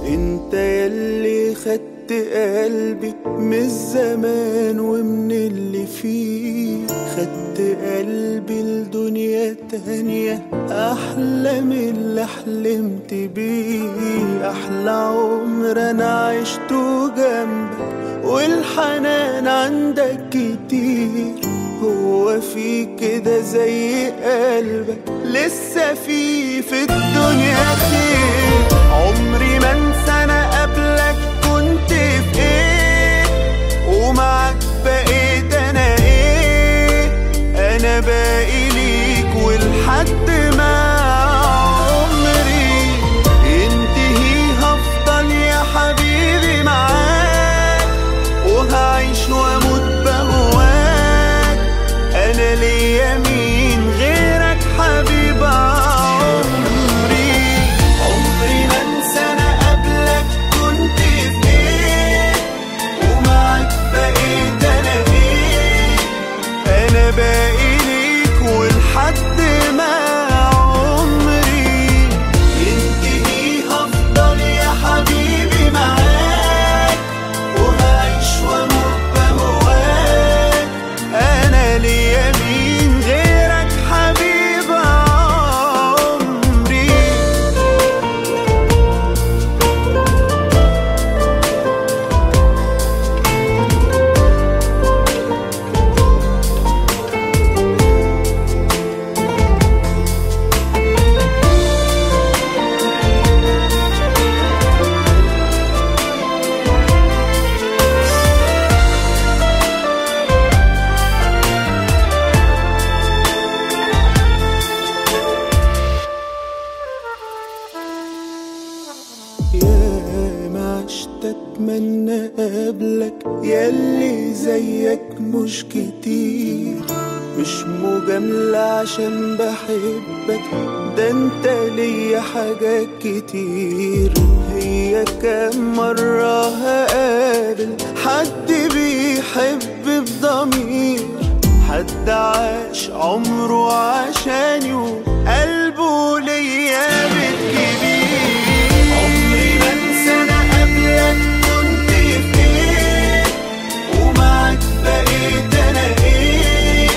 انت يلي خدت قلبي من الزمان ومن اللي فيه، خدت قلبي لدنيا تانية أحلى من اللي حلمت بيه. أحلى عمر أنا عشته جنبك والحنان عندك كتير، هو في كده زي قلبك لسه في الدنيا خير. عمري ما انسى انا قبلك كنت في ايه، ومعاك بقيت انا ايه. انا باقي ليك ولحد ما عمري ينتهي هفضل يا حبيبي معاك، وهعيش واموت بهواك. انا ليا مين غيرك حبيب عمري. عمري ما انسى انا قبلك كنت في ايه، ومعاك بقيت انا ايه. انا باقي ليك ولحد ما عمري ينتهي هفضل يا حبيبي معاك، وهعيش واموت بهواك. انا ليا مين غيرك حبيب عمري. يا ما عشت اتمنى قبلك ياللي زيك مش كتير، مش مجاملة عشان بحبك، ده انت ليا حاجات كتير. هي كام مرة هقابل حد بيحب بضمير، حد عاش عمره عشاني وقلبه ليا بالكبير. عمري ما انسى انا قبلك كنت في ايه، ومعاك بقيت انا ايه.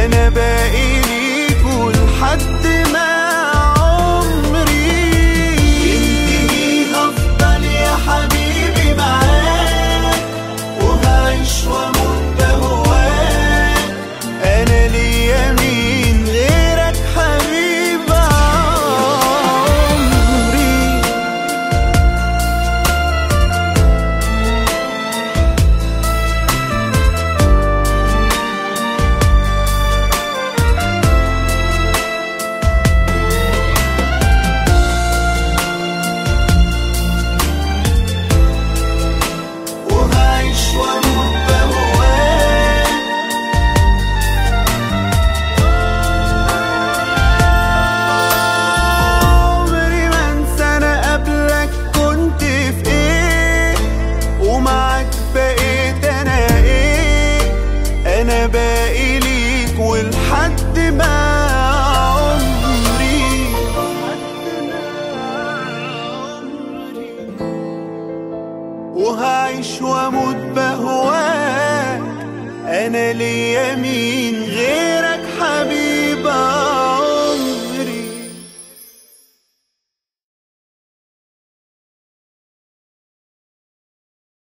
انا باقي ليك ولحد ما عمري ينتهي هفضل يا حبيبي معاك، وهعيش واموت بهواك. انا ليا مين غيرك حبيب عمري. وهعيش واموت بهواك. عمري ما انسى انا قبلك كنت في ايه، ومعاك بقيت انا ايه. انا باقي ليك ولحد ما عمري وهعيش واموت بهواك. انا ليا مين غير